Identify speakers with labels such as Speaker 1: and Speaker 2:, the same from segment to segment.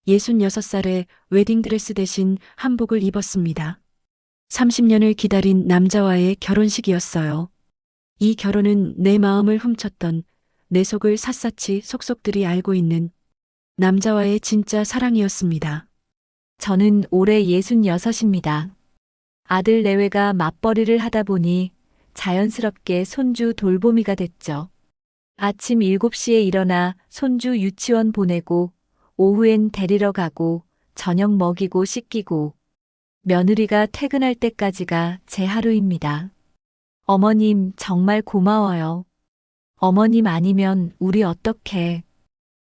Speaker 1: 66살에 웨딩드레스 대신 한복을 입었습니다. 30년을 기다린 남자와의 결혼식이었어요. 이 결혼은 내 마음을 훔쳤던, 내 속을 샅샅이 속속들이 알고 있는 남자와의 진짜 사랑이었습니다.
Speaker 2: 저는 올해 66입니다. 아들 내외가 맞벌이를 하다 보니 자연스럽게 손주 돌보미가 됐죠. 아침 7시에 일어나 손주 유치원 보내고 오후엔 데리러 가고 저녁 먹이고 씻기고 며느리가 퇴근할 때까지가 제 하루입니다. 어머님 정말 고마워요. 어머님 아니면 우리 어떡해.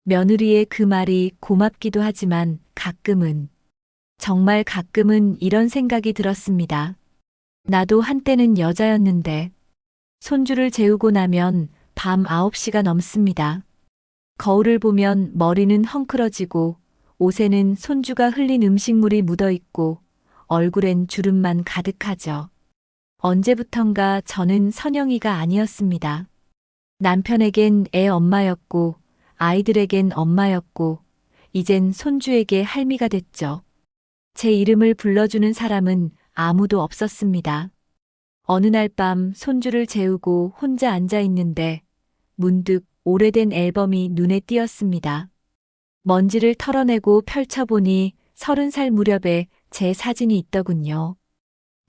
Speaker 2: 며느리의 그 말이 고맙기도 하지만 가끔은, 정말 가끔은 이런 생각이 들었습니다. 나도 한때는 여자였는데 손주를 재우고 나면 밤 9시가 넘습니다. 거울을 보면 머리는 헝클어지고 옷에는 손주가 흘린 음식물이 묻어 있고 얼굴엔 주름만 가득하죠. 언제부턴가 저는 선영이가 아니었습니다. 남편에겐 애 엄마였고 아이들에겐 엄마였고 이젠 손주에게 할미가 됐죠. 제 이름을 불러주는 사람은 아무도 없었습니다. 어느 날 밤 손주를 재우고 혼자 앉아 있는데 문득 오래된 앨범이 눈에 띄었습니다. 먼지를 털어내고 펼쳐보니 30살 무렵에 제 사진이 있더군요.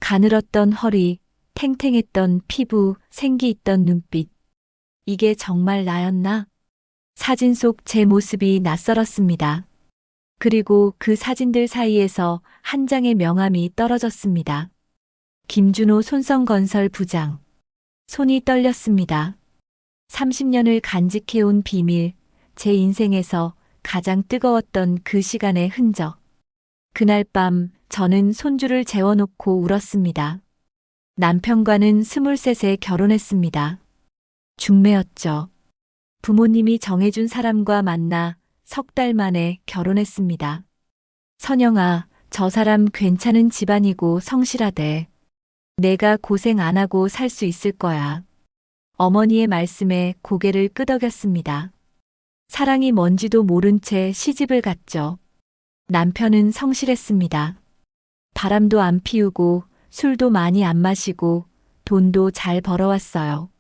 Speaker 2: 가늘었던 허리, 탱탱했던 피부, 생기 있던 눈빛. 이게 정말 나였나? 사진 속 제 모습이 낯설었습니다. 그리고 그 사진들 사이에서 한 장의 명함이 떨어졌습니다. 김준호 손성건설 부장. 손이 떨렸습니다. 30년을 간직해온 비밀, 제 인생에서 가장 뜨거웠던 그 시간의 흔적. 그날 밤 저는 손주를 재워놓고 울었습니다. 남편과는 23세 결혼했습니다. 중매였죠. 부모님이 정해준 사람과 만나 석 달 만에 결혼했습니다. 선영아, 저 사람 괜찮은 집안이고 성실하대. 내가 고생 안 하고 살 수 있을 거야. 어머니의 말씀에 고개를 끄덕였습니다. 사랑이 뭔지도 모른 채 시집을 갔죠. 남편은 성실했습니다. 바람도 안 피우고 술도 많이 안 마시고 돈도 잘 벌어왔어요.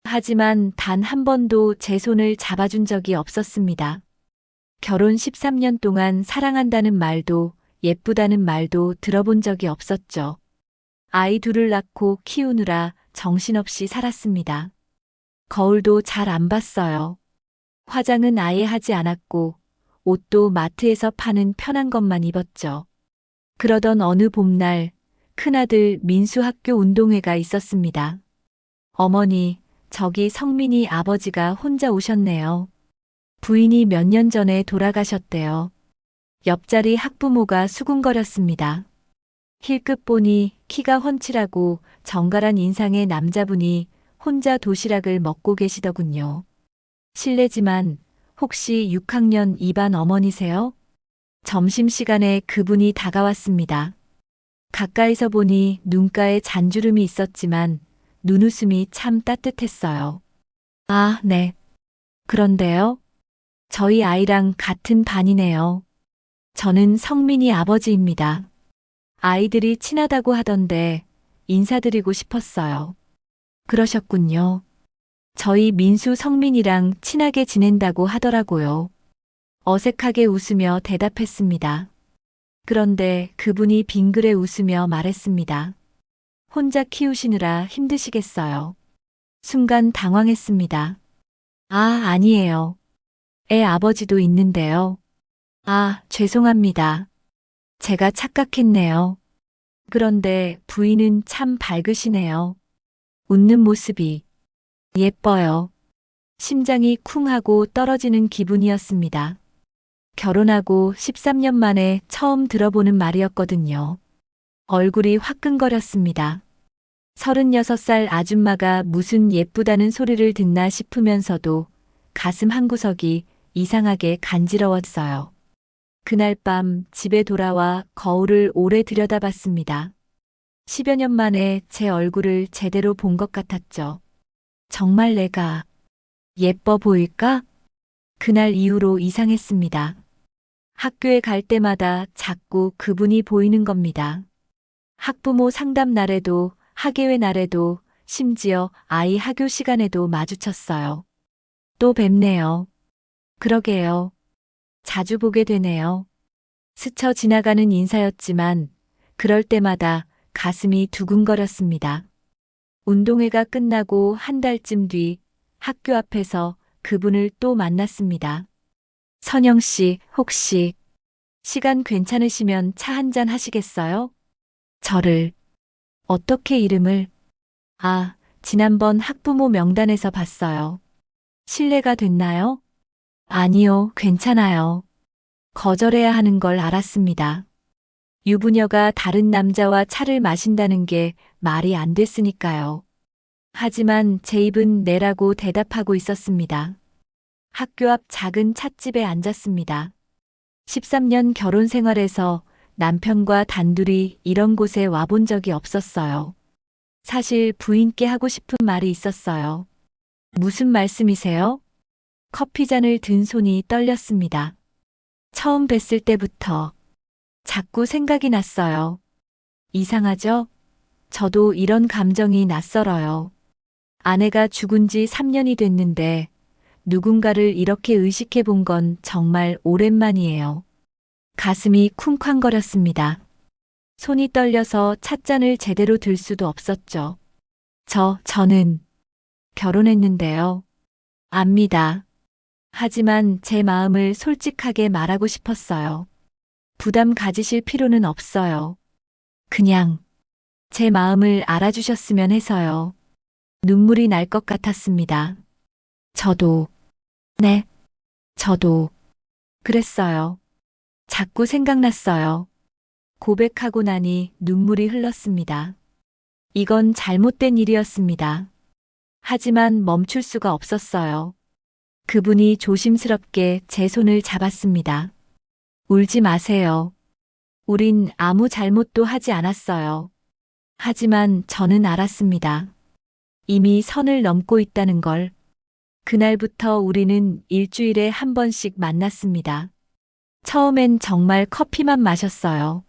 Speaker 2: 하지만 단 한 번도 제 손을 잡아준 적이 없었습니다. 결혼 13년 동안 사랑한다는 말도 예쁘다는 말도 들어본 적이 없었죠. 아이 둘을 낳고 키우느라 정신없이 살았습니다. 거울도 잘 안 봤어요. 화장은 아예 하지 않았고 옷도 마트에서 파는 편한 것만 입었죠. 그러던 어느 봄날 큰아들 민수 학교 운동회가 있었습니다. 어머니, 저기 성민이 아버지가 혼자 오셨네요. 부인이 몇 년 전에 돌아가셨대요. 옆자리 학부모가 수군거렸습니다. 힐끗 보니 키가 훤칠하고 정갈한 인상의 남자분이 혼자 도시락을 먹고 계시더군요. 실례지만 혹시 6학년 2반 어머니세요? 점심시간에 그분이 다가왔습니다. 가까이서 보니 눈가에 잔주름이 있었지만 눈웃음이 참 따뜻했어요. 아, 네. 그런데요? 저희 아이랑 같은 반이네요. 저는 성민이 아버지입니다. 아이들이 친하다고 하던데 인사드리고 싶었어요. 그러셨군요. 저희 민수 성민이랑 친하게 지낸다고 하더라고요. 어색하게 웃으며 대답했습니다. 그런데 그분이 빙그레 웃으며 말했습니다. 혼자 키우시느라 힘드시겠어요. 순간 당황했습니다. 아, 아니에요. 애 아버지도 있는데요. 아, 죄송합니다. 제가 착각했네요. 그런데 부인은 참 밝으시네요. 웃는 모습이 예뻐요. 심장이 쿵 하고 떨어지는 기분이었습니다. 결혼하고 13년 만에 처음 들어보는 말이었거든요. 얼굴이 화끈거렸습니다. 36살 아줌마가 무슨 예쁘다는 소리를 듣나 싶으면서도 가슴 한구석이 이상하게 간지러웠어요. 그날 밤 집에 돌아와 거울을 오래 들여다봤습니다. 10여 년 만에 제 얼굴을 제대로 본 것 같았죠. 정말 내가 예뻐 보일까? 그날 이후로 이상했습니다. 학교에 갈 때마다 자꾸 그분이 보이는 겁니다. 학부모 상담 날에도, 학예회 날에도, 심지어 아이 학교 시간에도 마주쳤어요. 또 뵙네요. 그러게요. 자주 보게 되네요. 스쳐 지나가는 인사였지만 그럴 때마다 가슴이 두근거렸습니다. 운동회가 끝나고 한 달쯤 뒤 학교 앞에서 그분을 또 만났습니다. 선영 씨, 혹시 시간 괜찮으시면 차 한잔 하시겠어요? 저를 어떻게 이름을 지난번 학부모 명단에서 봤어요. 실례가 됐나요? 아니요, 괜찮아요. 거절해야 하는 걸 알았습니다. 유부녀가 다른 남자와 차를 마신다는 게 말이 안 됐으니까요. 하지만 제 입은 네라고 대답하고 있었습니다. 학교 앞 작은 찻집에 앉았습니다. 13년 결혼 생활에서 남편과 단둘이 이런 곳에 와본 적이 없었어요. 사실 부인께 하고 싶은 말이 있었어요. 무슨 말씀이세요? 커피잔을 든 손이 떨렸습니다. 처음 뵀을 때부터 자꾸 생각이 났어요. 이상하죠? 저도 이런 감정이 낯설어요. 아내가 죽은 지 3년이 됐는데 누군가를 이렇게 의식해 본 건 정말 오랜만이에요. 가슴이 쿵쾅거렸습니다. 손이 떨려서 찻잔을 제대로 들 수도 없었죠. 저는 결혼했는데요. 압니다. 하지만 제 마음을 솔직하게 말하고 싶었어요. 부담 가지실 필요는 없어요. 그냥 제 마음을 알아주셨으면 해서요. 눈물이 날 것 같았습니다. 네, 저도 그랬어요. 자꾸 생각났어요. 고백하고 나니 눈물이 흘렀습니다. 이건 잘못된 일이었습니다. 하지만 멈출 수가 없었어요. 그분이 조심스럽게 제 손을 잡았습니다. 울지 마세요. 우린 아무 잘못도 하지 않았어요. 하지만 저는 알았습니다. 이미 선을 넘고 있다는 걸. 그날부터 우리는 일주일에 한 번씩 만났습니다. 처음엔 정말 커피만 마셨어요.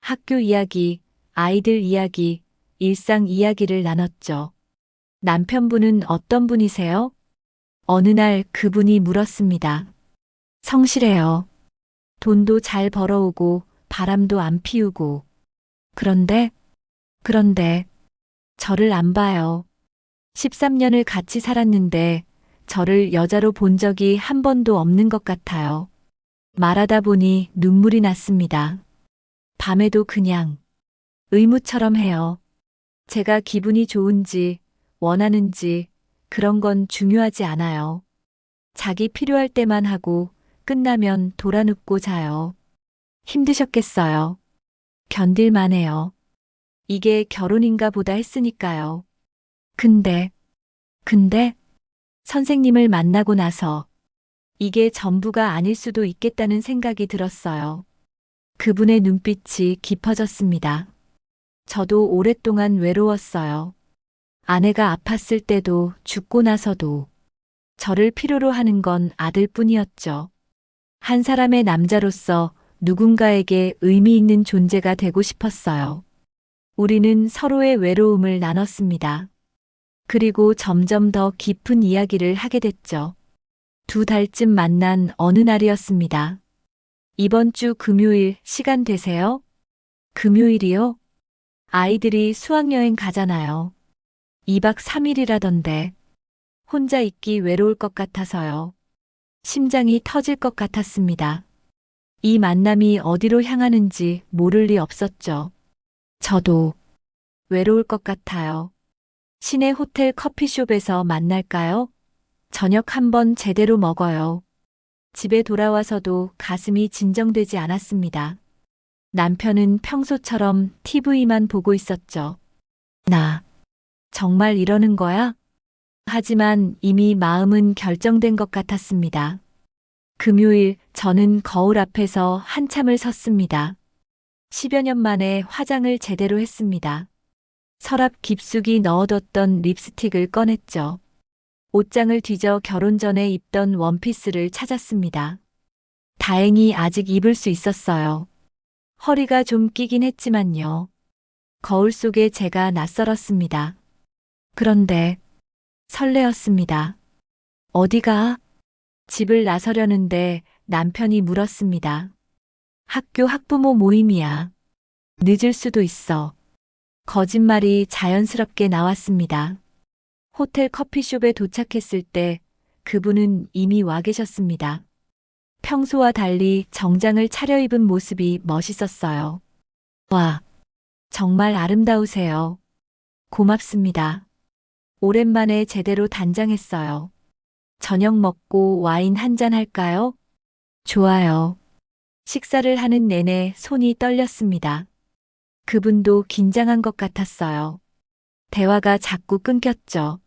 Speaker 2: 학교 이야기, 아이들 이야기, 일상 이야기를 나눴죠. 남편분은 어떤 분이세요? 어느 날 그분이 물었습니다. 성실해요. 돈도 잘 벌어오고 바람도 안 피우고. 그런데 저를 안 봐요. 13년을 같이 살았는데 저를 여자로 본 적이 한 번도 없는 것 같아요. 말하다 보니 눈물이 났습니다. 밤에도 그냥 의무처럼 해요. 제가 기분이 좋은지 원하는지 그런 건 중요하지 않아요. 자기 필요할 때만 하고 끝나면 돌아눕고 자요. 힘드셨겠어요. 견딜만해요. 이게 결혼인가 보다 했으니까요. 근데 선생님을 만나고 나서 이게 전부가 아닐 수도 있겠다는 생각이 들었어요. 그분의 눈빛이 깊어졌습니다. 저도 오랫동안 외로웠어요. 아내가 아팠을 때도 죽고 나서도 저를 필요로 하는 건 아들뿐이었죠. 한 사람의 남자로서 누군가에게 의미 있는 존재가 되고 싶었어요. 우리는 서로의 외로움을 나눴습니다. 그리고 점점 더 깊은 이야기를 하게 됐죠. 2달쯤 만난 어느 날이었습니다. 이번 주 금요일 시간 되세요? 금요일이요? 아이들이 수학여행 가잖아요. 2박 3일이라던데. 혼자 있기 외로울 것 같아서요. 심장이 터질 것 같았습니다. 이 만남이 어디로 향하는지 모를 리 없었죠. 저도 외로울 것 같아요. 시내 호텔 커피숍에서 만날까요? 저녁 한번 제대로 먹어요. 집에 돌아와서도 가슴이 진정되지 않았습니다. 남편은 평소처럼 TV만 보고 있었죠. 나 정말 이러는 거야? 하지만 이미 마음은 결정된 것 같았습니다. 금요일 저는 거울 앞에서 한참을 섰습니다. 10여 년 만에 화장을 제대로 했습니다. 서랍 깊숙이 넣어뒀던 립스틱을 꺼냈죠. 옷장을 뒤져 결혼 전에 입던 원피스를 찾았습니다. 다행히 아직 입을 수 있었어요. 허리가 좀 끼긴 했지만요. 거울 속에 제가 낯설었습니다. 그런데 설레었습니다. 어디가? 집을 나서려는데 남편이 물었습니다. 학교 학부모 모임이야. 늦을 수도 있어. 거짓말이 자연스럽게 나왔습니다. 호텔 커피숍에 도착했을 때 그분은 이미 와 계셨습니다. 평소와 달리 정장을 차려입은 모습이 멋있었어요. 와, 정말 아름다우세요. 고맙습니다. 오랜만에 제대로 단장했어요. 저녁 먹고 와인 한잔 할까요? 좋아요. 식사를 하는 내내 손이 떨렸습니다. 그분도 긴장한 것 같았어요. 대화가 자꾸 끊겼죠.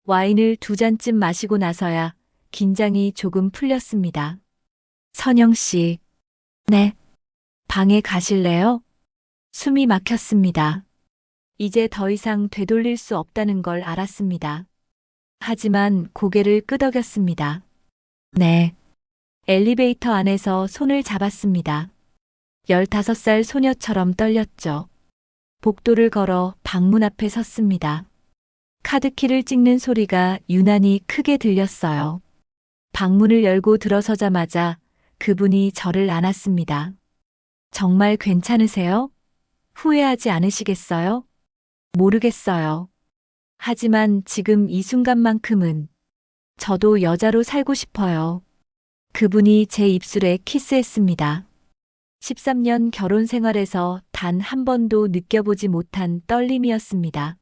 Speaker 2: 와인을 2잔쯤 마시고 나서야 긴장이 조금 풀렸습니다. 선영 씨. 네. 방에 가실래요? 숨이 막혔습니다. 이제 더 이상 되돌릴 수 없다는 걸 알았습니다. 하지만 고개를 끄덕였습니다. 네. 엘리베이터 안에서 손을 잡았습니다. 15살 소녀처럼 떨렸죠. 복도를 걸어 방문 앞에 섰습니다. 카드키를 찍는 소리가 유난히 크게 들렸어요. 방문을 열고 들어서자마자 그분이 저를 안았습니다. 정말 괜찮으세요? 후회하지 않으시겠어요? 모르겠어요. 하지만 지금 이 순간만큼은 저도 여자로 살고 싶어요. 그분이 제 입술에 키스했습니다. 13년 결혼 생활에서 단 한 번도 느껴보지 못한 떨림이었습니다.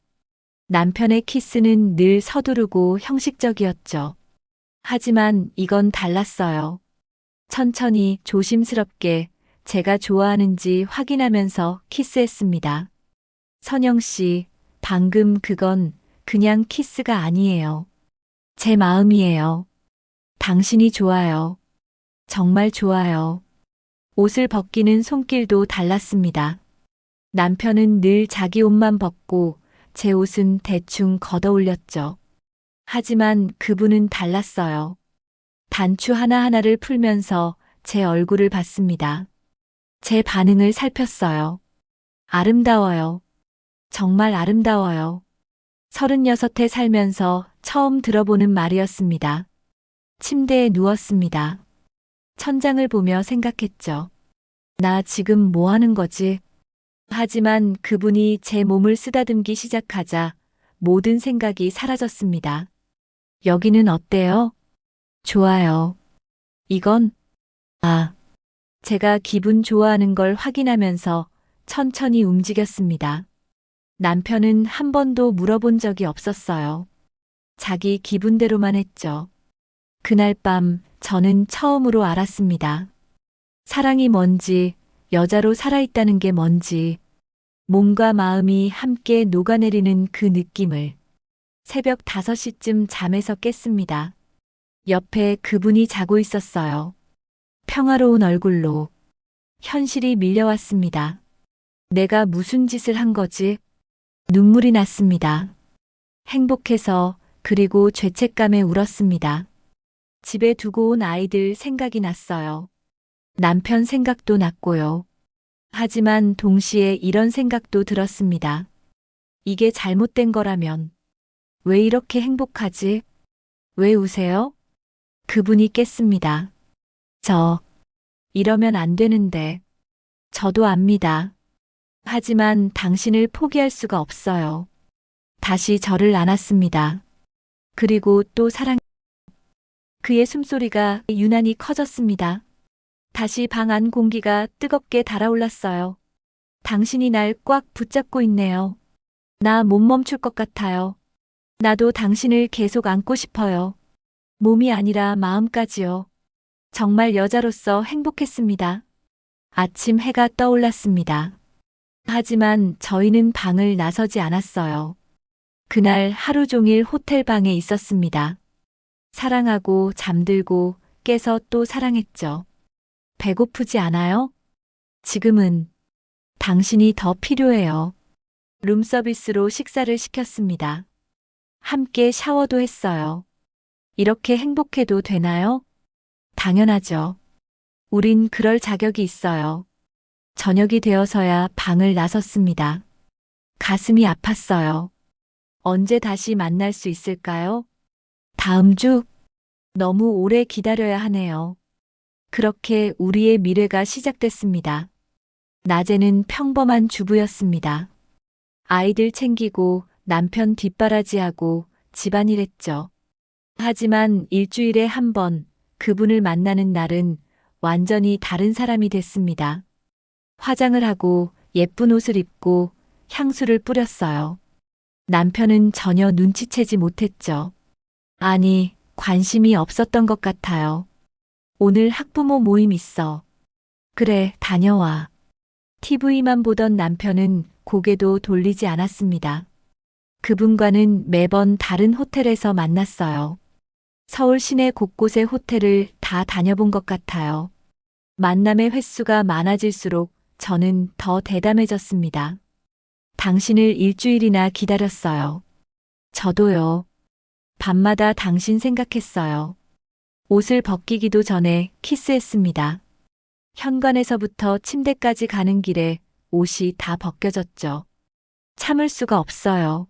Speaker 2: 남편의 키스는 늘 서두르고 형식적이었죠. 하지만 이건 달랐어요. 천천히 조심스럽게 제가 좋아하는지 확인하면서 키스했습니다. 선영 씨, 방금 그건 그냥 키스가 아니에요. 제 마음이에요. 당신이 좋아요. 정말 좋아요. 옷을 벗기는 손길도 달랐습니다. 남편은 늘 자기 옷만 벗고 제 옷은 대충 걷어 올렸죠. 하지만 그분은 달랐어요. 단추 하나하나를 풀면서 제 얼굴을 봤습니다. 제 반응을 살폈어요. 아름다워요. 정말 아름다워요. 36에 살면서 처음 들어보는 말이었습니다. 침대에 누웠습니다. 천장을 보며 생각했죠. 나 지금 뭐 하는 거지? 하지만 그분이 제 몸을 쓰다듬기 시작하자 모든 생각이 사라졌습니다. 여기는 어때요? 좋아요. 이건, 제가 기분 좋아하는 걸 확인하면서 천천히 움직였습니다. 남편은 한 번도 물어본 적이 없었어요. 자기 기분대로만 했죠. 그날 밤 저는 처음으로 알았습니다. 사랑이 뭔지, 여자로 살아있다는 게 뭔지, 몸과 마음이 함께 녹아내리는 그 느낌을. 새벽 5시쯤 잠에서 깼습니다. 옆에 그분이 자고 있었어요. 평화로운 얼굴로. 현실이 밀려왔습니다. 내가 무슨 짓을 한 거지? 눈물이 났습니다. 행복해서 그리고 죄책감에 울었습니다. 집에 두고 온 아이들 생각이 났어요. 남편 생각도 났고요. 하지만 동시에 이런 생각도 들었습니다. 이게 잘못된 거라면 왜 이렇게 행복하지? 왜 우세요? 그분이 깼습니다. 이러면 안 되는데. 저도 압니다. 하지만 당신을 포기할 수가 없어요. 다시 저를 안았습니다. 그리고 또 그의 숨소리가 유난히 커졌습니다. 다시 방 안 공기가 뜨겁게 달아올랐어요. 당신이 날 꽉 붙잡고 있네요. 나 못 멈출 것 같아요. 나도 당신을 계속 안고 싶어요. 몸이 아니라 마음까지요. 정말 여자로서 행복했습니다. 아침 해가 떠올랐습니다. 하지만 저희는 방을 나서지 않았어요. 그날 하루 종일 호텔 방에 있었습니다. 사랑하고 잠들고 깨서 또 사랑했죠. 배고프지 않아요? 지금은 당신이 더 필요해요. 룸서비스로 식사를 시켰습니다. 함께 샤워도 했어요. 이렇게 행복해도 되나요? 당연하죠. 우린 그럴 자격이 있어요. 저녁이 되어서야 방을 나섰습니다. 가슴이 아팠어요. 언제 다시 만날 수 있을까요? 다음 주? 너무 오래 기다려야 하네요. 그렇게 우리의 미래가 시작됐습니다. 낮에는 평범한 주부였습니다. 아이들 챙기고 남편 뒷바라지하고 집안일 했죠. 하지만 일주일에 한 번 그분을 만나는 날은 완전히 다른 사람이 됐습니다. 화장을 하고 예쁜 옷을 입고 향수를 뿌렸어요. 남편은 전혀 눈치채지 못했죠. 아니, 관심이 없었던 것 같아요. 오늘 학부모 모임 있어. 그래, 다녀와. TV만 보던 남편은 고개도 돌리지 않았습니다. 그분과는 매번 다른 호텔에서 만났어요. 서울 시내 곳곳의 호텔을 다 다녀본 것 같아요. 만남의 횟수가 많아질수록 저는 더 대담해졌습니다. 당신을 일주일이나 기다렸어요. 저도요. 밤마다 당신 생각했어요. 옷을 벗기기도 전에 키스했습니다. 현관에서부터 침대까지 가는 길에 옷이 다 벗겨졌죠. 참을 수가 없어요.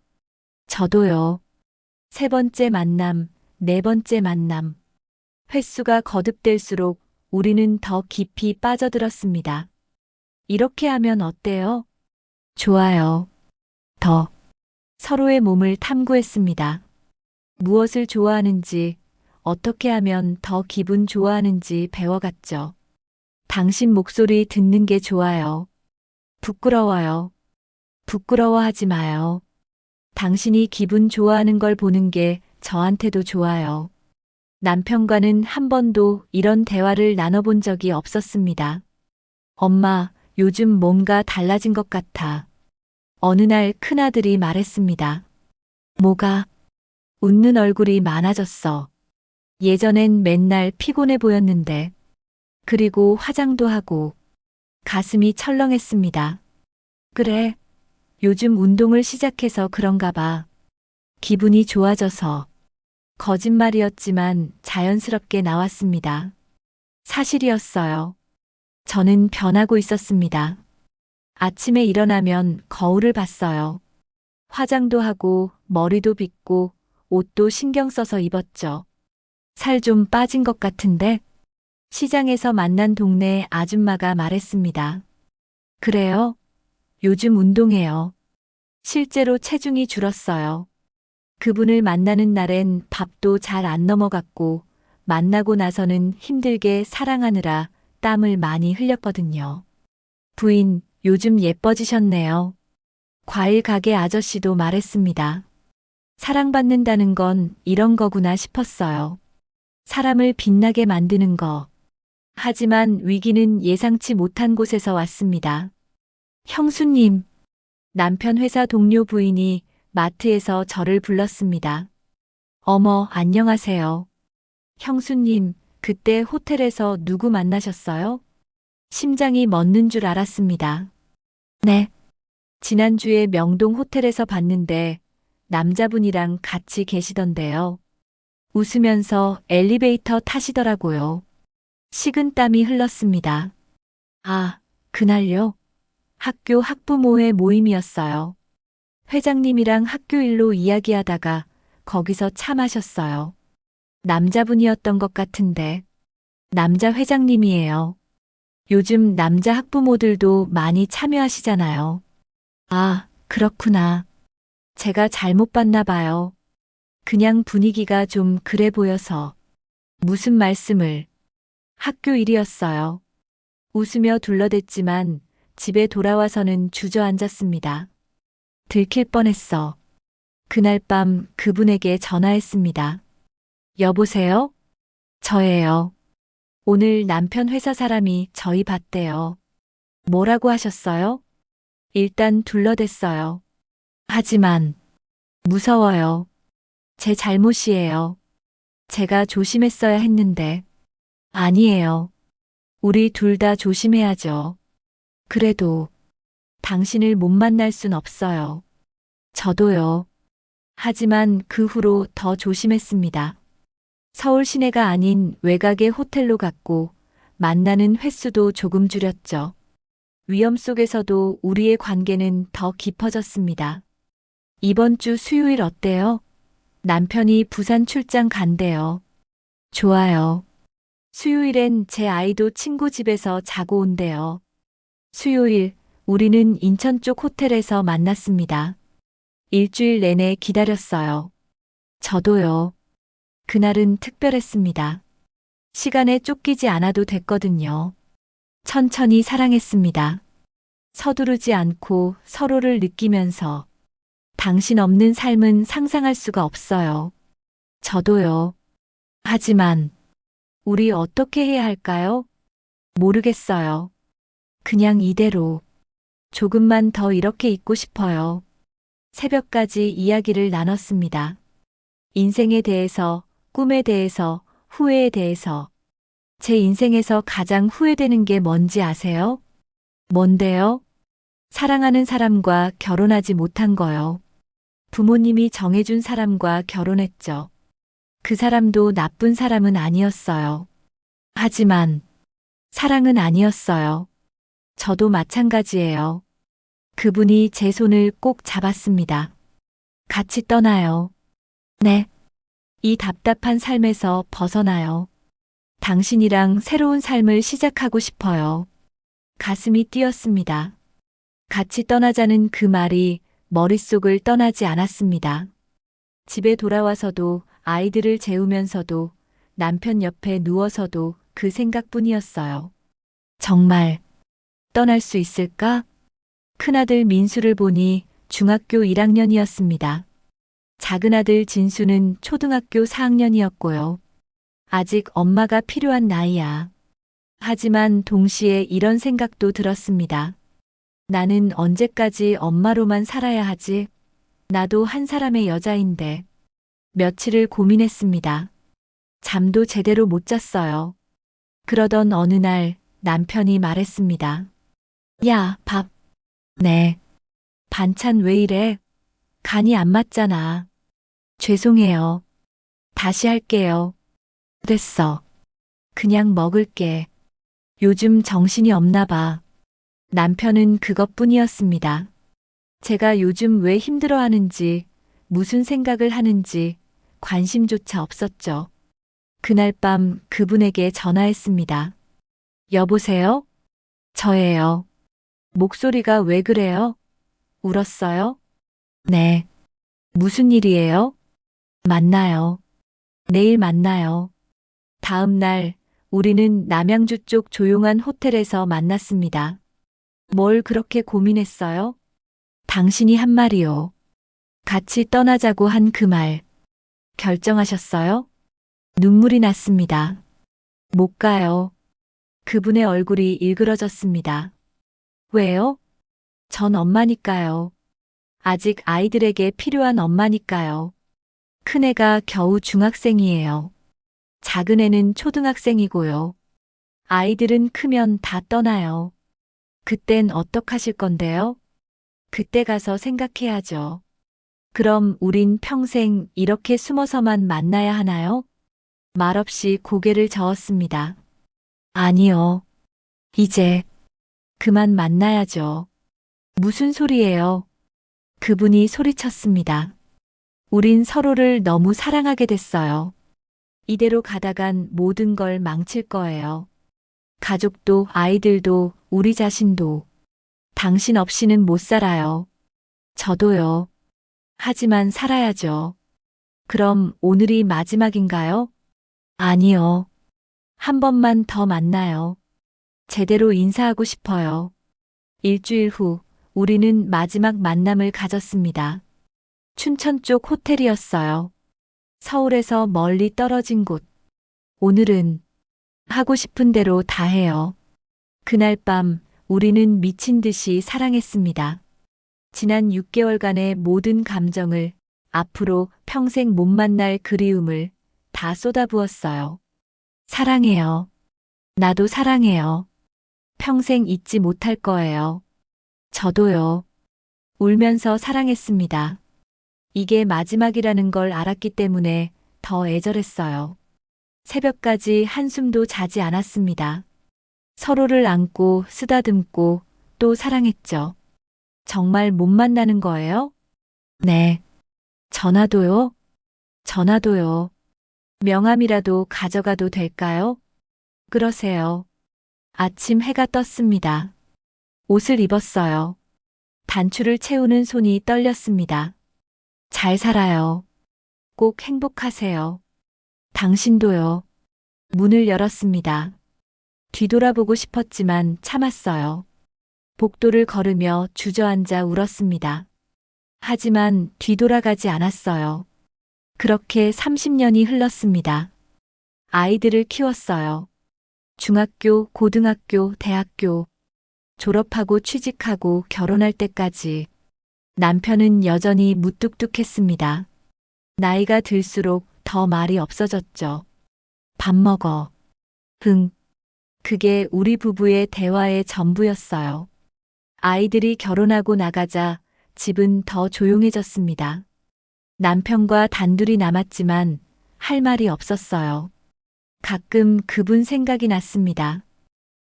Speaker 2: 저도요. 세 번째 만남, 네 번째 만남. 횟수가 거듭될수록 우리는 더 깊이 빠져들었습니다. 이렇게 하면 어때요? 좋아요. 더. 서로의 몸을 탐구했습니다. 무엇을 좋아하는지, 어떻게 하면 더 기분 좋아하는지 배워갔죠. 당신 목소리 듣는 게 좋아요. 부끄러워요. 부끄러워하지 마요. 당신이 기분 좋아하는 걸 보는 게 저한테도 좋아요. 남편과는 한 번도 이런 대화를 나눠본 적이 없었습니다. 엄마, 요즘 뭔가 달라진 것 같아. 어느 날 큰아들이 말했습니다. 뭐가? 웃는 얼굴이 많아졌어. 예전엔 맨날 피곤해 보였는데. 그리고 화장도 하고 가슴이 철렁했습니다. 그래. 요즘 운동을 시작해서 그런가 봐. 기분이 좋아져서. 거짓말이었지만 자연스럽게 나왔습니다. 사실이었어요. 저는 변하고 있었습니다. 아침에 일어나면 거울을 봤어요. 화장도 하고 머리도 빗고 옷도 신경 써서 입었죠. 살 좀 빠진 것 같은데? 시장에서 만난 동네 아줌마가 말했습니다. 그래요? 요즘 운동해요. 실제로 체중이 줄었어요. 그분을 만나는 날엔 밥도 잘 안 넘어갔고 만나고 나서는 힘들게 사랑하느라 땀을 많이 흘렸거든요. 부인, 요즘 예뻐지셨네요. 과일 가게 아저씨도 말했습니다. 사랑받는다는 건 이런 거구나 싶었어요. 사람을 빛나게 만드는 거. 하지만 위기는 예상치 못한 곳에서 왔습니다. 형수님, 남편 회사 동료 부인이 마트에서 저를 불렀습니다. 어머, 안녕하세요. 형수님, 그때 호텔에서 누구 만나셨어요? 심장이 멎는 줄 알았습니다. 네. 지난주에 명동 호텔에서 봤는데 남자분이랑 같이 계시던데요. 웃으면서 엘리베이터 타시더라고요. 식은땀이 흘렀습니다. 아, 그날요? 학교 학부모회 모임이었어요. 회장님이랑 학교 일로 이야기하다가 거기서 차 마셨어요. 남자분이었던 것 같은데. 남자 회장님이에요. 요즘 남자 학부모들도 많이 참여하시잖아요. 아, 그렇구나. 제가 잘못 봤나 봐요. 그냥 분위기가 좀 그래 보여서. 무슨 말씀을. 학교 일이었어요. 웃으며 둘러댔지만 집에 돌아와서는 주저앉았습니다. 들킬 뻔했어. 그날 밤 그분에게 전화했습니다. 여보세요? 저예요. 오늘 남편 회사 사람이 저희 봤대요. 뭐라고 하셨어요? 일단 둘러댔어요. 하지만 무서워요. 제 잘못이에요. 제가 조심했어야 했는데. 아니에요. 우리 둘 다 조심해야죠. 그래도 당신을 못 만날 순 없어요. 저도요. 하지만 그 후로 더 조심했습니다. 서울 시내가 아닌 외곽의 호텔로 갔고 만나는 횟수도 조금 줄였죠. 위험 속에서도 우리의 관계는 더 깊어졌습니다. 이번 주 수요일 어때요? 남편이 부산 출장 간대요. 좋아요. 수요일엔 제 아이도 친구 집에서 자고 온대요. 수요일, 우리는 인천 쪽 호텔에서 만났습니다. 일주일 내내 기다렸어요. 저도요. 그날은 특별했습니다. 시간에 쫓기지 않아도 됐거든요. 천천히 사랑했습니다. 서두르지 않고 서로를 느끼면서 당신 없는 삶은 상상할 수가 없어요. 저도요. 하지만 우리 어떻게 해야 할까요? 모르겠어요. 그냥 이대로 조금만 더 이렇게 있고 싶어요. 새벽까지 이야기를 나눴습니다. 인생에 대해서, 꿈에 대해서, 후회에 대해서. 제 인생에서 가장 후회되는 게 뭔지 아세요? 뭔데요? 사랑하는 사람과 결혼하지 못한 거요. 부모님이 정해준 사람과 결혼했죠. 그 사람도 나쁜 사람은 아니었어요. 하지만 사랑은 아니었어요. 저도 마찬가지예요. 그분이 제 손을 꼭 잡았습니다. 같이 떠나요. 네. 이 답답한 삶에서 벗어나요. 당신이랑 새로운 삶을 시작하고 싶어요. 가슴이 뛰었습니다. 같이 떠나자는 그 말이 머릿속을 떠나지 않았습니다. 집에 돌아와서도 아이들을 재우면서도 남편 옆에 누워서도 그 생각뿐이었어요. 정말 떠날 수 있을까? 큰아들 민수를 보니 중학교 1학년이었습니다. 작은아들 진수는 초등학교 4학년이었고요. 아직 엄마가 필요한 나이야. 하지만 동시에 이런 생각도 들었습니다. 나는 언제까지 엄마로만 살아야 하지? 나도 한 사람의 여자인데. 며칠을 고민했습니다. 잠도 제대로 못 잤어요. 그러던 어느 날 남편이 말했습니다. 야, 밥. 네. 반찬 왜 이래? 간이 안 맞잖아. 죄송해요. 다시 할게요. 됐어. 그냥 먹을게. 요즘 정신이 없나 봐. 남편은 그것뿐이었습니다. 제가 요즘 왜 힘들어하는지, 무슨 생각을 하는지 관심조차 없었죠. 그날 밤 그분에게 전화했습니다. 여보세요? 저예요. 목소리가 왜 그래요? 울었어요? 네. 무슨 일이에요? 만나요. 내일 만나요. 다음 날 우리는 남양주 쪽 조용한 호텔에서 만났습니다. 뭘 그렇게 고민했어요? 당신이 한 말이요. 같이 떠나자고 한 그 말. 결정하셨어요? 눈물이 났습니다. 못 가요. 그분의 얼굴이 일그러졌습니다. 왜요? 전 엄마니까요. 아직 아이들에게 필요한 엄마니까요. 큰애가 겨우 중학생이에요. 작은애는 초등학생이고요. 아이들은 크면 다 떠나요. 그땐 어떡하실 건데요? 그때 가서 생각해야죠. 그럼 우린 평생 이렇게 숨어서만 만나야 하나요? 말없이 고개를 저었습니다. 아니요. 이제 그만 만나야죠. 무슨 소리예요? 그분이 소리쳤습니다. 우린 서로를 너무 사랑하게 됐어요. 이대로 가다간 모든 걸 망칠 거예요. 가족도 아이들도 우리 자신도. 당신 없이는 못 살아요. 저도요. 하지만 살아야죠. 그럼 오늘이 마지막인가요? 아니요. 한 번만 더 만나요. 제대로 인사하고 싶어요. 일주일 후 우리는 마지막 만남을 가졌습니다. 춘천 쪽 호텔이었어요. 서울에서 멀리 떨어진 곳. 오늘은 하고 싶은 대로 다 해요. 그날 밤 우리는 미친 듯이 사랑했습니다. 지난 6개월간의 모든 감정을, 앞으로 평생 못 만날 그리움을 다 쏟아부었어요. 사랑해요. 나도 사랑해요. 평생 잊지 못할 거예요. 저도요. 울면서 사랑했습니다. 이게 마지막이라는 걸 알았기 때문에 더 애절했어요. 새벽까지 한숨도 자지 않았습니다. 서로를 안고 쓰다듬고 또 사랑했죠. 정말 못 만나는 거예요? 네. 전화도요? 전화도요. 명함이라도 가져가도 될까요? 그러세요. 아침 해가 떴습니다. 옷을 입었어요. 단추를 채우는 손이 떨렸습니다. 잘 살아요. 꼭 행복하세요. 당신도요. 문을 열었습니다. 뒤돌아보고 싶었지만 참았어요. 복도를 걸으며 주저앉아 울었습니다. 하지만 뒤돌아가지 않았어요. 그렇게 30년이 흘렀습니다. 아이들을 키웠어요. 중학교, 고등학교, 대학교, 졸업하고 취직하고 결혼할 때까지 남편은 여전히 무뚝뚝했습니다. 나이가 들수록 더 말이 없어졌죠. 밥 먹어. 흥. 그게 우리 부부의 대화의 전부였어요. 아이들이 결혼하고 나가자 집은 더 조용해졌습니다. 남편과 단둘이 남았지만 할 말이 없었어요. 가끔 그분 생각이 났습니다.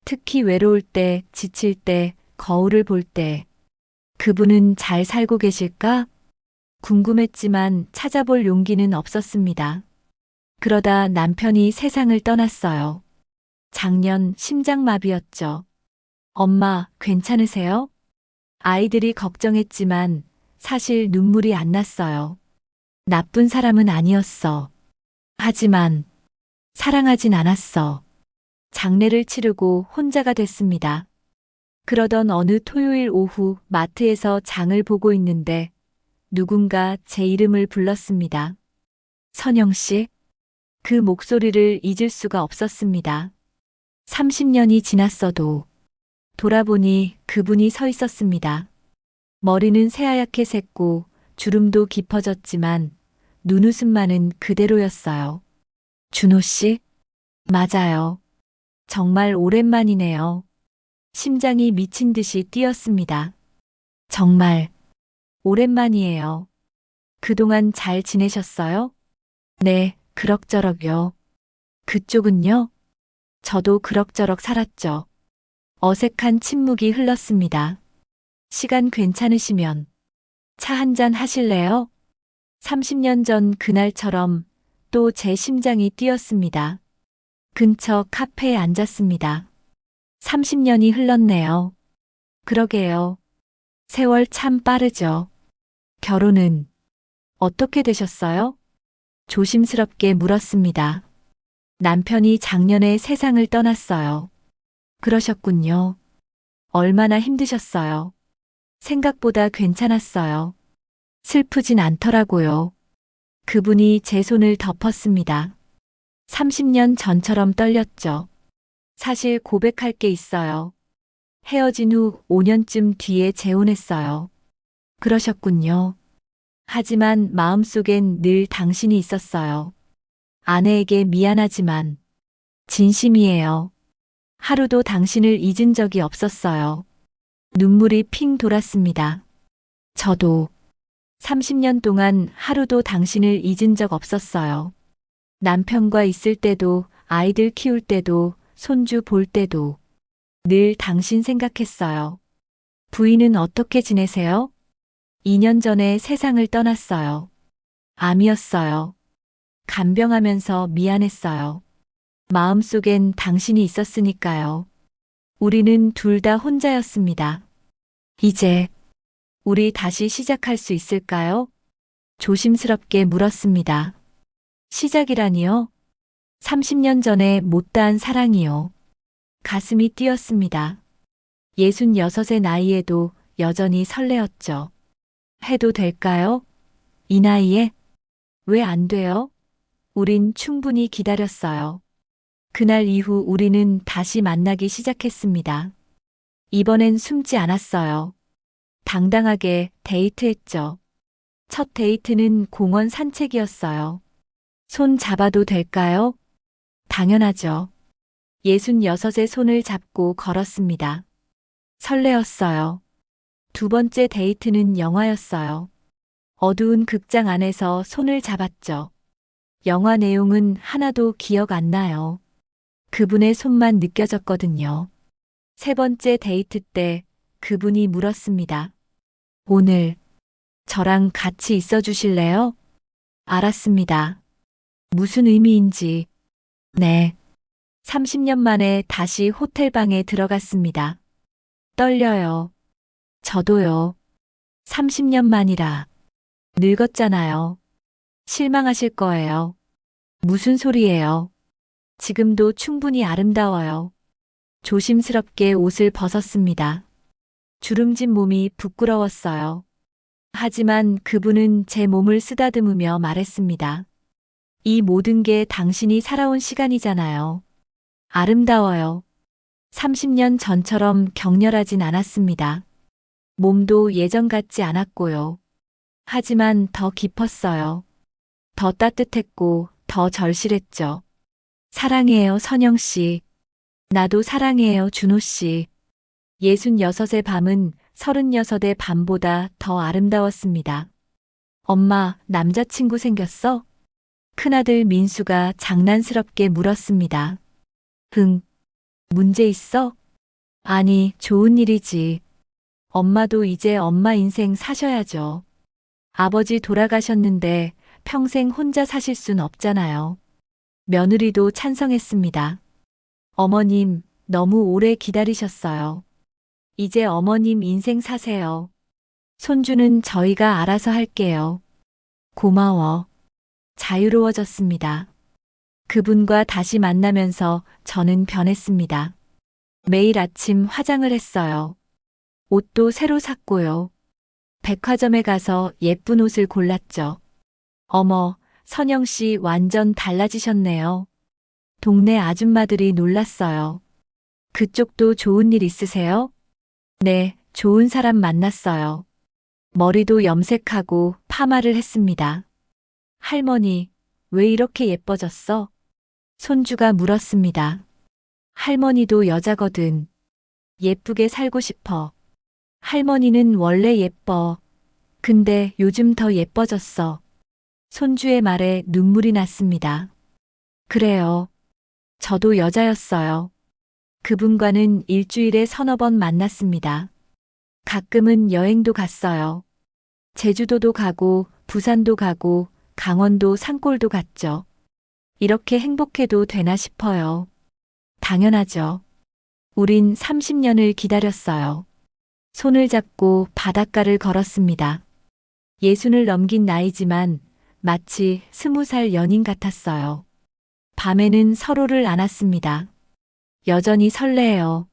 Speaker 2: 특히 외로울 때, 지칠 때, 거울을 볼 때, 그분은 잘 살고 계실까? 궁금했지만 찾아볼 용기는 없었습니다. 그러다 남편이 세상을 떠났어요. 작년 심장마비였죠. 엄마, 괜찮으세요? 아이들이 걱정했지만 사실 눈물이 안 났어요. 나쁜 사람은 아니었어. 하지만 사랑하진 않았어. 장례를 치르고 혼자가 됐습니다. 그러던 어느 토요일 오후 마트에서 장을 보고 있는데 누군가 제 이름을 불렀습니다. 선영 씨? 그 목소리를 잊을 수가 없었습니다. 30년이 지났어도 돌아보니 그분이 서 있었습니다. 머리는 새하얗게 샜고 주름도 깊어졌지만 눈웃음만은 그대로였어요. 준호 씨? 맞아요. 정말 오랜만이네요. 심장이 미친 듯이 뛰었습니다. 정말 오랜만이에요. 그동안 잘 지내셨어요? 네, 그럭저럭요. 그쪽은요? 저도 그럭저럭 살았죠. 어색한 침묵이 흘렀습니다. 시간 괜찮으시면 차 한잔 하실래요? 30년 전 그날처럼 또 제 심장이 뛰었습니다. 근처 카페에 앉았습니다. 30년이 흘렀네요. 그러게요. 세월 참 빠르죠. 결혼은 어떻게 되셨어요? 조심스럽게 물었습니다. 남편이 작년에 세상을 떠났어요. 그러셨군요. 얼마나 힘드셨어요? 생각보다 괜찮았어요. 슬프진 않더라고요. 그분이 제 손을 덮었습니다. 30년 전처럼 떨렸죠. 사실 고백할 게 있어요. 헤어진 후 5년쯤 뒤에 재혼했어요. 그러셨군요. 하지만 마음속엔 늘 당신이 있었어요. 아내에게 미안하지만 진심이에요. 하루도 당신을 잊은 적이 없었어요. 눈물이 핑 돌았습니다. 저도 30년 동안 하루도 당신을 잊은 적 없었어요. 남편과 있을 때도, 아이들 키울 때도, 손주 볼 때도 늘 당신 생각했어요. 부인은 어떻게 지내세요? 2년 전에 세상을 떠났어요. 암이었어요. 간병하면서 미안했어요. 마음속엔 당신이 있었으니까요. 우리는 둘 다 혼자였습니다. 이제 우리 다시 시작할 수 있을까요? 조심스럽게 물었습니다. 시작이라니요? 30년 전에 못다한 사랑이요. 가슴이 뛰었습니다. 66의 나이에도 여전히 설레었죠. 해도 될까요? 이 나이에? 왜 안 돼요? 우린 충분히 기다렸어요. 그날 이후 우리는 다시 만나기 시작했습니다. 이번엔 숨지 않았어요. 당당하게 데이트했죠. 첫 데이트는 공원 산책이었어요. 손 잡아도 될까요? 당연하죠. 66의 손을 잡고 걸었습니다. 설레었어요. 두 번째 데이트는 영화였어요. 어두운 극장 안에서 손을 잡았죠. 영화 내용은 하나도 기억 안 나요. 그분의 손만 느껴졌거든요. 세 번째 데이트 때 그분이 물었습니다. 오늘 저랑 같이 있어 주실래요? 알았습니다. 무슨 의미인지. 네. 30년 만에 다시 호텔방에 들어갔습니다. 떨려요. 저도요. 30년 만이라. 늙었잖아요. 실망하실 거예요. 무슨 소리예요? 지금도 충분히 아름다워요. 조심스럽게 옷을 벗었습니다. 주름진 몸이 부끄러웠어요. 하지만 그분은 제 몸을 쓰다듬으며 말했습니다. 이 모든 게 당신이 살아온 시간이잖아요. 아름다워요. 30년 전처럼 격렬하진 않았습니다. 몸도 예전 같지 않았고요. 하지만 더 깊었어요. 더 따뜻했고 더 절실했죠. 사랑해요, 선영 씨. 나도 사랑해요, 준호 씨. 66의 밤은 36의 밤보다 더 아름다웠습니다. 엄마, 남자친구 생겼어? 큰아들 민수가 장난스럽게 물었습니다. 응. 문제 있어? 아니, 좋은 일이지. 엄마도 이제 엄마 인생 사셔야죠. 아버지 돌아가셨는데 평생 혼자 사실 순 없잖아요. 며느리도 찬성했습니다. 어머님, 너무 오래 기다리셨어요. 이제 어머님 인생 사세요. 손주는 저희가 알아서 할게요. 고마워. 자유로워졌습니다. 그분과 다시 만나면서 저는 변했습니다. 매일 아침 화장을 했어요. 옷도 새로 샀고요. 백화점에 가서 예쁜 옷을 골랐죠. 어머, 선영 씨 완전 달라지셨네요. 동네 아줌마들이 놀랐어요. 그쪽도 좋은 일 있으세요? 네, 좋은 사람 만났어요. 머리도 염색하고 파마를 했습니다. 할머니, 왜 이렇게 예뻐졌어? 손주가 물었습니다. 할머니도 여자거든. 예쁘게 살고 싶어. 할머니는 원래 예뻐. 근데 요즘 더 예뻐졌어. 손주의 말에 눈물이 났습니다. 그래요. 저도 여자였어요. 그분과는 일주일에 서너 번 만났습니다. 가끔은 여행도 갔어요. 제주도도 가고, 부산도 가고, 강원도 산골도 갔죠. 이렇게 행복해도 되나 싶어요. 당연하죠. 우린 30년을 기다렸어요. 손을 잡고 바닷가를 걸었습니다. 60을 넘긴 나이지만 마치 20살 연인 같았어요. 밤에는 서로를 안았습니다. 여전히 설레요.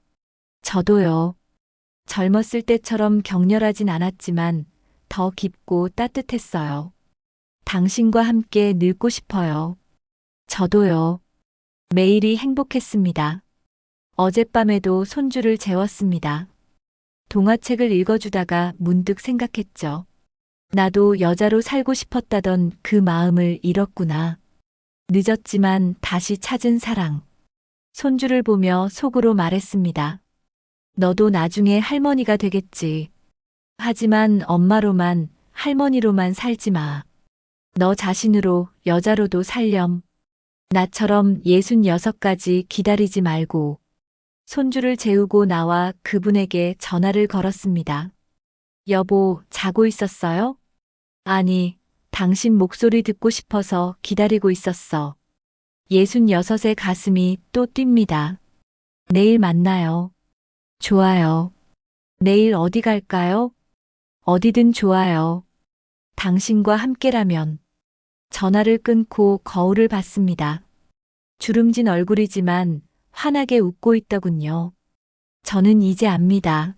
Speaker 2: 저도요. 젊었을 때처럼 격렬하진 않았지만 더 깊고 따뜻했어요. 당신과 함께 늙고 싶어요. 저도요. 매일이 행복했습니다. 어젯밤에도 손주를 재웠습니다. 동화책을 읽어주다가 문득 생각했죠. 나도 여자로 살고 싶었다던 그 마음을 잃었구나. 늦었지만 다시 찾은 사랑. 손주를 보며 속으로 말했습니다. 너도 나중에 할머니가 되겠지. 하지만 엄마로만, 할머니로만 살지 마. 너 자신으로, 여자로도 살렴. 나처럼 66까지 기다리지 말고. 손주를 재우고 나와 그분에게 전화를 걸었습니다. 여보, 자고 있었어요? 아니, 당신 목소리 듣고 싶어서 기다리고 있었어. 66의 가슴이 또 뜁니다. 내일 만나요. 좋아요. 내일 어디 갈까요? 어디든 좋아요. 당신과 함께라면. 전화를 끊고 거울을 봤습니다. 주름진 얼굴이지만 환하게 웃고 있더군요. 저는 이제 압니다.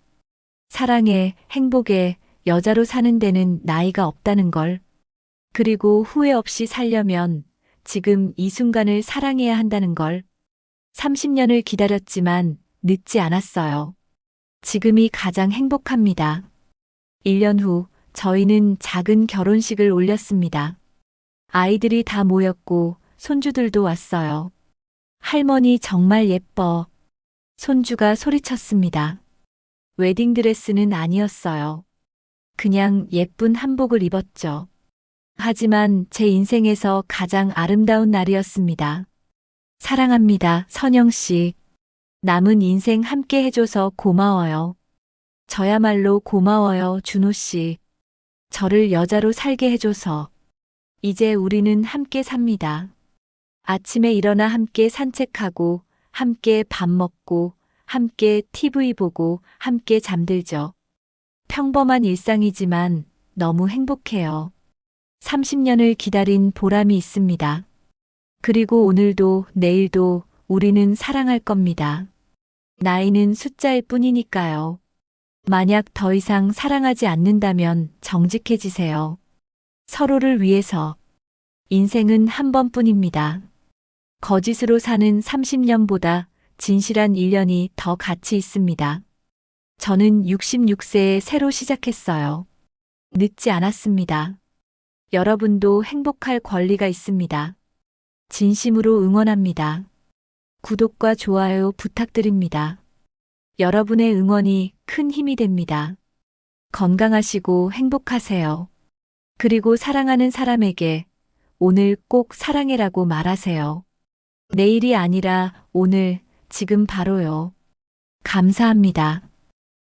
Speaker 2: 사랑에, 행복에, 여자로 사는 데는 나이가 없다는 걸. 그리고 후회 없이 살려면 지금 이 순간을 사랑해야 한다는 걸. 30년을 기다렸지만 늦지 않았어요. 지금이 가장 행복합니다. 1년 후 저희는 작은 결혼식을 올렸습니다. 아이들이 다 모였고 손주들도 왔어요. 할머니 정말 예뻐. 손주가 소리쳤습니다. 웨딩드레스는 아니었어요. 그냥 예쁜 한복을 입었죠. 하지만 제 인생에서 가장 아름다운 날이었습니다. 사랑합니다, 선영 씨. 남은 인생 함께 해줘서 고마워요. 저야말로 고마워요, 준호 씨. 저를 여자로 살게 해줘서. 이제 우리는 함께 삽니다. 아침에 일어나 함께 산책하고, 함께 밥 먹고, 함께 TV 보고, 함께 잠들죠. 평범한 일상이지만 너무 행복해요. 30년을 기다린 보람이 있습니다. 그리고 오늘도 내일도 우리는 사랑할 겁니다. 나이는 숫자일 뿐이니까요. 만약 더 이상 사랑하지 않는다면 정직해지세요. 서로를 위해서. 인생은 한 번뿐입니다. 거짓으로 사는 30년보다 진실한 1년이 더 가치 있습니다. 저는 66세에 새로 시작했어요. 늦지 않았습니다. 여러분도 행복할 권리가 있습니다. 진심으로 응원합니다. 구독과 좋아요 부탁드립니다. 여러분의 응원이 큰 힘이 됩니다. 건강하시고 행복하세요. 그리고 사랑하는 사람에게 오늘 꼭 사랑해라고 말하세요. 내일이 아니라 오늘, 지금 바로요. 감사합니다.